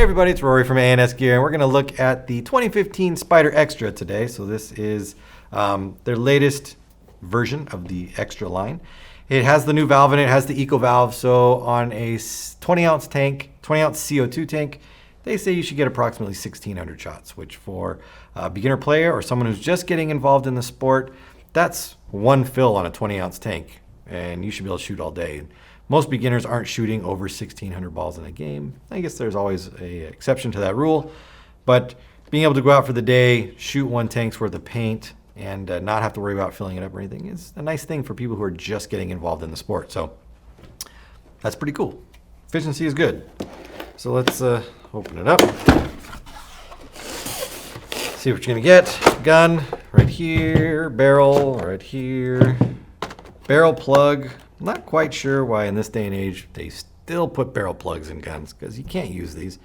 Hey everybody, it's Rory from A&S Gear, and we're going to look at the 2015 Spyder Xtra today. So this is their latest version of the Xtra line. It has the new valve in it, it has the eco valve. So on a 20-ounce tank, 20-ounce CO2 tank, they say you should get approximately 1,600 shots, which for a beginner player or someone who's just getting involved in the sport, that's one fill on a 20-ounce tank, and you should be able to shoot all day. Most beginners aren't shooting over 1,600 balls in a game. I guess there's always an exception to that rule, but being able to go out for the day, shoot one tank's worth of paint, and not have to worry about filling it up or anything is a nice thing for people who are just getting involved in the sport. So that's pretty cool. Efficiency is good. So let's open it up. See what you're gonna get. Gun right here, barrel right here, barrel plug. Not quite sure why in this day and age they still put barrel plugs in guns, because you can't use these.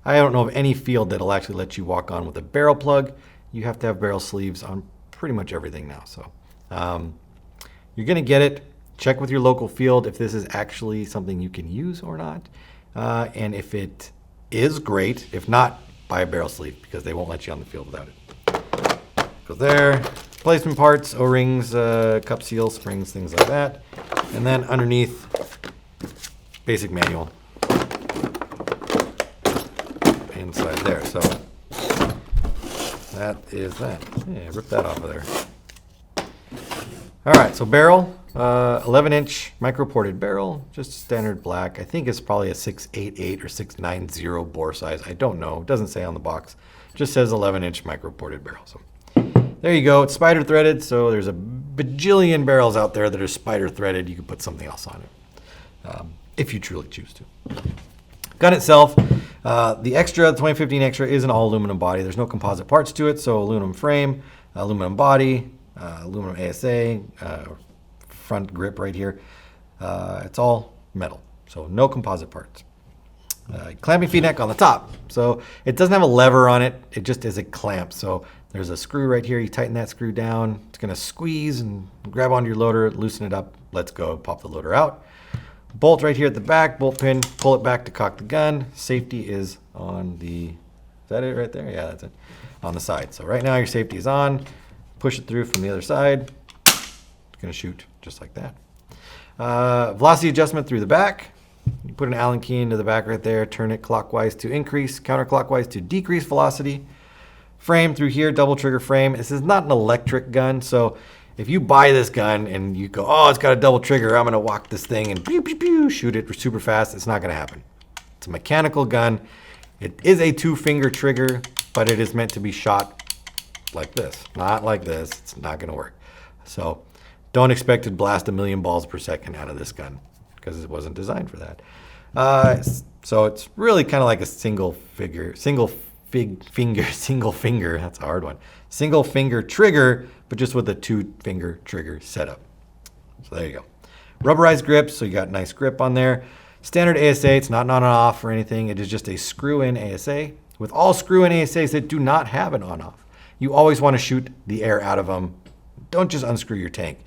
I don't know of any field that'll actually let you walk on with a barrel plug. You have to have barrel sleeves on pretty much everything now. So you're gonna get it. Check with your local field if this is actually something you can use or not. And if it is, great. If not, buy a barrel sleeve, because they won't let you on the field without it. Go there. Replacement parts, O-rings, cup seals, springs, things like that. And then underneath, basic manual inside there. So that is that. Yeah, rip that off of there. All right, so barrel, 11-inch micro-ported barrel, just standard black. I think it's probably a 688 or 690 bore size. I don't know. It doesn't say on the box. It just says 11-inch micro-ported barrel. So there you go. It's Spyder threaded, so there's a bajillion barrels out there that are Spyder threaded. You can put something else on it, if you truly choose to. Gun itself, the Xtra, the 2015 Xtra, is an all aluminum body. There's no composite parts to it, so aluminum frame, aluminum body, aluminum ASA, front grip right here. It's all metal, so no composite parts. Clamping feed neck on the top. So it doesn't have a lever on it. It just is a clamp. So there's a screw right here. You tighten that screw down. It's going to squeeze and grab onto your loader, loosen it up. Let's go. Pop the loader out. Bolt right here at the back. Bolt pin. Pull it back to cock the gun. Safety is on the... Is that it right there? Yeah, that's it. On the side. So right now your safety is on. Push it through from the other side. It's going to shoot just like that. Velocity adjustment through the back. You put an Allen key into the back right there, turn it clockwise to increase, counterclockwise to decrease velocity. Frame through here, double trigger frame. This is not an electric gun, so if you buy this gun and you go, oh, it's got a double trigger, I'm gonna walk this thing and pew, pew, pew, shoot it super fast, it's not gonna happen. It's a mechanical gun. It is a 2-finger trigger, but it is meant to be shot like this, not like this. It's not gonna work. So don't expect to blast 1,000,000 balls per second out of this gun, because it wasn't designed for that. So it's really kind of like a single finger, that's a hard one. Single finger trigger, but just with a 2-finger trigger setup. So there you go. Rubberized grips, so you got nice grip on there. Standard ASA, it's not on and off or anything. It is just a screw-in ASA. With all screw-in ASAs that do not have an on-off, you always want to shoot the air out of them. Don't just unscrew your tank.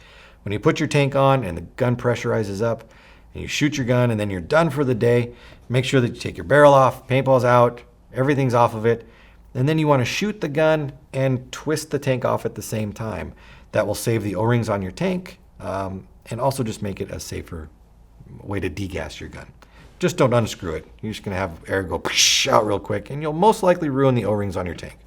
When you put your tank on and the gun pressurizes up, and you shoot your gun and then you're done for the day, make sure that you take your barrel off, paintball's out, everything's off of it, and then you want to shoot the gun and twist the tank off at the same time. That will save the O-rings on your tank, and also just make it a safer way to degas your gun. Just don't unscrew it. You're just going to have air go out real quick, and you'll most likely ruin the O-rings on your tank.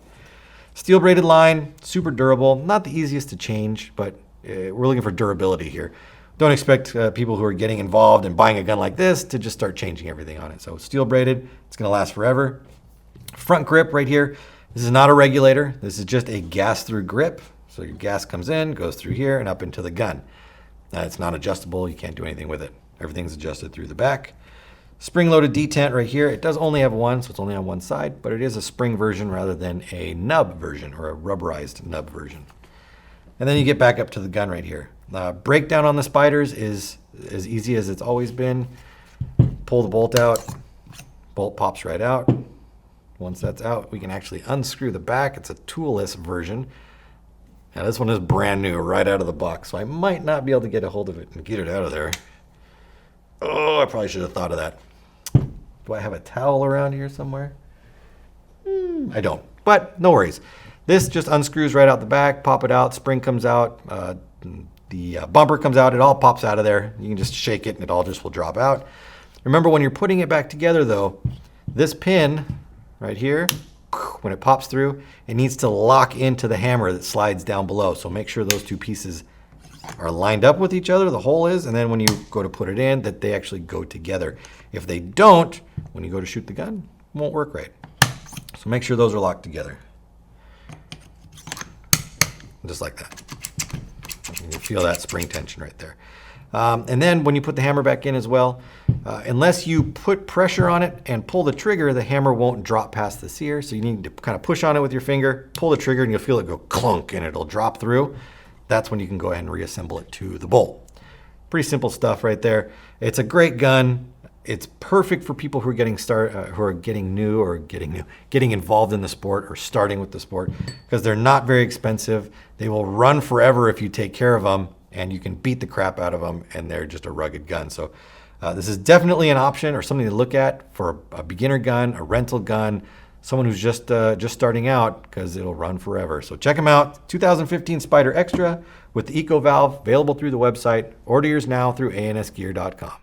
Steel braided line, super durable, not the easiest to change, but we're looking for durability here. Don't expect people who are getting involved and buying a gun like this to just start changing everything on it. So steel braided, it's gonna last forever. Front grip right here. This is not a regulator. This is just a gas through grip. So your gas comes in, goes through here and up into the gun. It's not adjustable. You can't do anything with it. Everything's adjusted through the back. Spring loaded detent right here. It does only have one, so it's only on one side, but it is a spring version rather than a nub version or a rubberized nub version. And then you get back up to the gun right here. Breakdown on the Spyders is as easy as it's always been. Pull the bolt out, bolt pops right out. Once that's out, we can actually unscrew the back. It's a toolless version. Now this one is brand new right out of the box, so I might not be able to get a hold of it and get it out of there. Oh, I probably should have thought of that. Do I have a towel around here somewhere? I don't, but no worries. This just unscrews right out the back, pop it out, spring comes out, the bumper comes out, it all pops out of there. You can just shake it and it all just will drop out. Remember, when you're putting it back together though, this pin right here, when it pops through, it needs to lock into the hammer that slides down below. So make sure those two pieces are lined up with each other, the hole is, and then when you go to put it in, that they actually go together. If they don't, when you go to shoot the gun, it won't work right. So make sure those are locked together. Just like that. You can feel that spring tension right there. And then when you put the hammer back in as well, unless you put pressure on it and pull the trigger, the hammer won't drop past the sear. So you need to kind of push on it with your finger, pull the trigger, and you'll feel it go clunk and it'll drop through. That's when you can go ahead and reassemble it to the bolt. Pretty simple stuff right there. It's a great gun. It's perfect for people who are getting involved in the sport or starting with the sport, because they're not very expensive. They will run forever if you take care of them, and you can beat the crap out of them, and they're just a rugged gun. So this is definitely an option or something to look at for a beginner gun, a rental gun, someone who's just starting out, because it'll run forever. So check them out. 2015 Spyder Xtra with the Eco Valve, available through the website. Order yours now through ansgear.com.